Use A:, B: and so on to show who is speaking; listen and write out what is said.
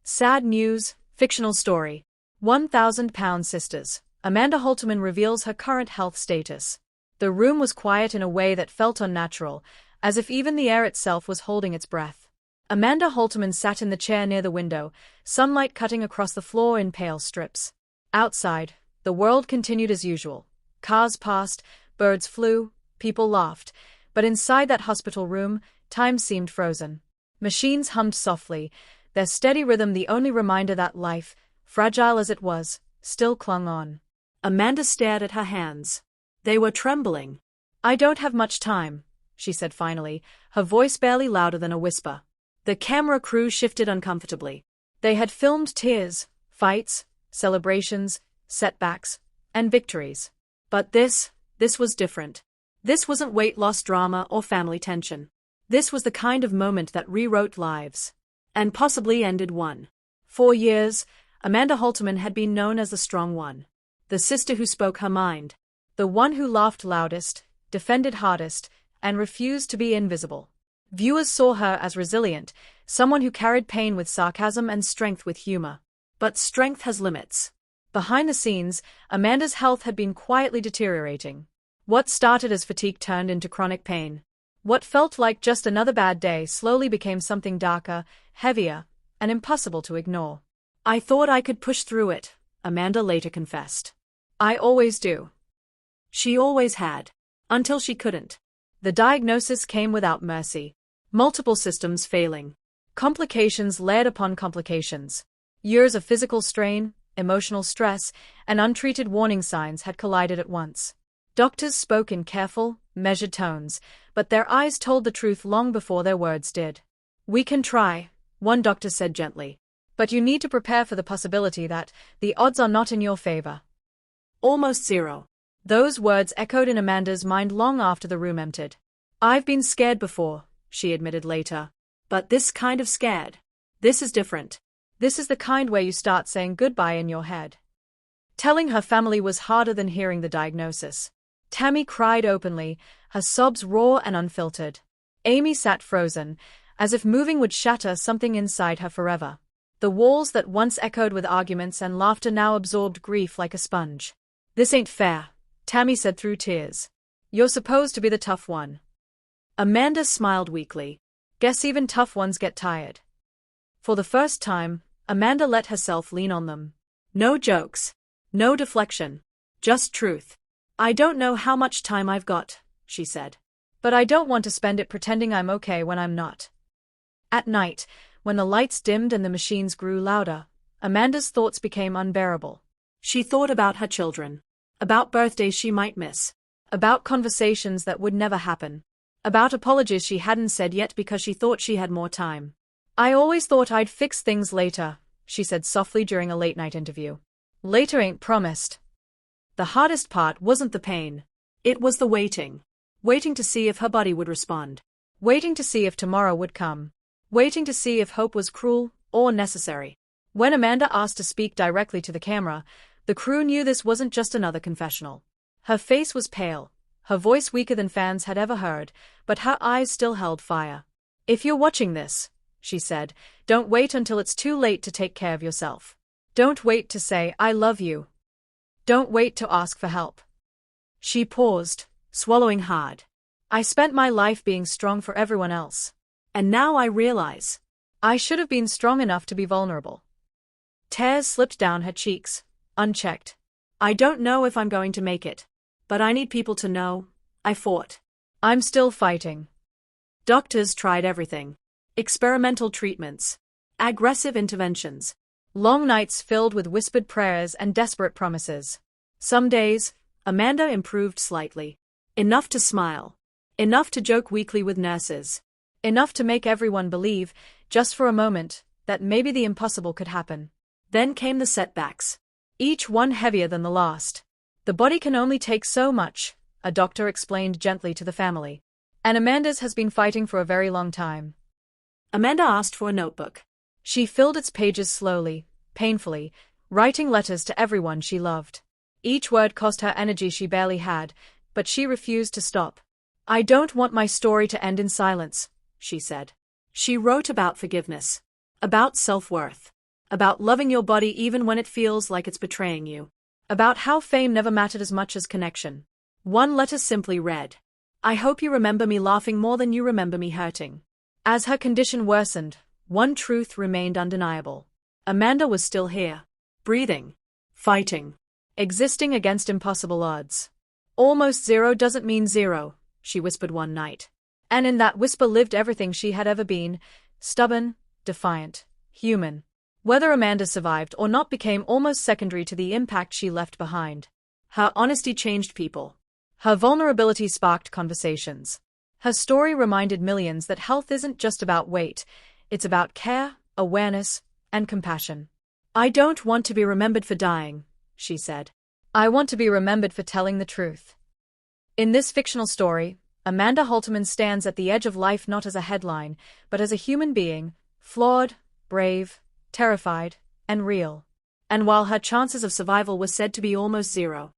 A: Sad news, fictional story. £1,000 sisters. Amanda Halterman reveals her current health status. The room was quiet in a way that felt unnatural, as if even the air itself was holding its breath. Amanda Halterman sat in the chair near the window, sunlight cutting across the floor in pale strips. Outside, the world continued as usual. Cars passed, birds flew, people laughed, but inside that hospital room, time seemed frozen. Machines hummed softly, their steady rhythm the only reminder that life, fragile as it was, still clung on. Amanda stared at her hands. They were trembling. "I don't have much time," she said finally, her voice barely louder than a whisper. The camera crew shifted uncomfortably. They had filmed tears, fights, celebrations, setbacks, and victories. But this was different. This wasn't weight loss drama or family tension. This was the kind of moment that rewrote lives. And possibly ended one. For years, Amanda Halterman had been known as the strong one. The sister who spoke her mind. The one who laughed loudest, defended hardest, and refused to be invisible. Viewers saw her as resilient, someone who carried pain with sarcasm and strength with humor. But strength has limits. Behind the scenes, Amanda's health had been quietly deteriorating. What started as fatigue turned into chronic pain. What felt like just another bad day slowly became something darker, heavier, and impossible to ignore. "I thought I could push through it," Amanda later confessed. "I always do." She always had. Until she couldn't. The diagnosis came without mercy. Multiple systems failing. Complications layered upon complications. Years of physical strain, emotional stress, and untreated warning signs had collided at once. Doctors spoke in careful, measured tones, but their eyes told the truth long before their words did. "We can try," one doctor said gently. "But you need to prepare for the possibility that the odds are not in your favor." Almost zero. Those words echoed in Amanda's mind long after the room emptied. "I've been scared before," she admitted later. "But this kind of scared. This is different. This is the kind where you start saying goodbye in your head." Telling her family was harder than hearing the diagnosis. Tammy cried openly, her sobs raw and unfiltered. Amy sat frozen, as if moving would shatter something inside her forever. The walls that once echoed with arguments and laughter now absorbed grief like a sponge. "This ain't fair," Tammy said through tears. "You're supposed to be the tough one." Amanda smiled weakly. "Guess even tough ones get tired." For the first time, Amanda let herself lean on them. No jokes. No deflection. Just truth. "I don't know how much time I've got," she said. "But I don't want to spend it pretending I'm okay when I'm not." At night, when the lights dimmed and the machines grew louder, Amanda's thoughts became unbearable. She thought about her children. About birthdays she might miss. About conversations that would never happen. About apologies she hadn't said yet because she thought she had more time. "I always thought I'd fix things later," she said softly during a late-night interview. "Later ain't promised." The hardest part wasn't the pain. It was the waiting. Waiting to see if her body would respond. Waiting to see if tomorrow would come. Waiting to see if hope was cruel or necessary. When Amanda asked to speak directly to the camera, the crew knew this wasn't just another confessional. Her face was pale, her voice weaker than fans had ever heard, but her eyes still held fire. "If you're watching this," she said, "don't wait until it's too late to take care of yourself. Don't wait to say, 'I love you.' Don't wait to ask for help." She paused, swallowing hard. "I spent my life being strong for everyone else. And now I realize. I should have been strong enough to be vulnerable." Tears slipped down her cheeks, unchecked. "I don't know if I'm going to make it. But I need people to know. I fought. I'm still fighting." Doctors tried everything. Experimental treatments. Aggressive interventions. Long nights filled with whispered prayers and desperate promises. Some days, Amanda improved slightly. Enough to smile. Enough to joke weakly with nurses. Enough to make everyone believe, just for a moment, that maybe the impossible could happen. Then came the setbacks. Each one heavier than the last. "The body can only take so much," a doctor explained gently to the family. "And Amanda's has been fighting for a very long time." Amanda asked for a notebook. She filled its pages slowly, painfully, writing letters to everyone she loved. Each word cost her energy she barely had, but she refused to stop. "I don't want my story to end in silence," she said. She wrote about forgiveness. About self-worth. About loving your body even when it feels like it's betraying you. About how fame never mattered as much as connection. One letter simply read, "I hope you remember me laughing more than you remember me hurting." As her condition worsened, one truth remained undeniable. Amanda was still here. Breathing. Fighting. Existing against impossible odds. "Almost zero doesn't mean zero," she whispered one night. And in that whisper lived everything she had ever been: stubborn, defiant, human. Whether Amanda survived or not became almost secondary to the impact she left behind. Her honesty changed people. Her vulnerability sparked conversations. Her story reminded millions that health isn't just about weight, it's about care, awareness, and compassion. "I don't want to be remembered for dying," she said. "I want to be remembered for telling the truth." In this fictional story, Amanda Halterman stands at the edge of life not as a headline, but as a human being, flawed, brave, terrified, and real. And while her chances of survival were said to be almost zero,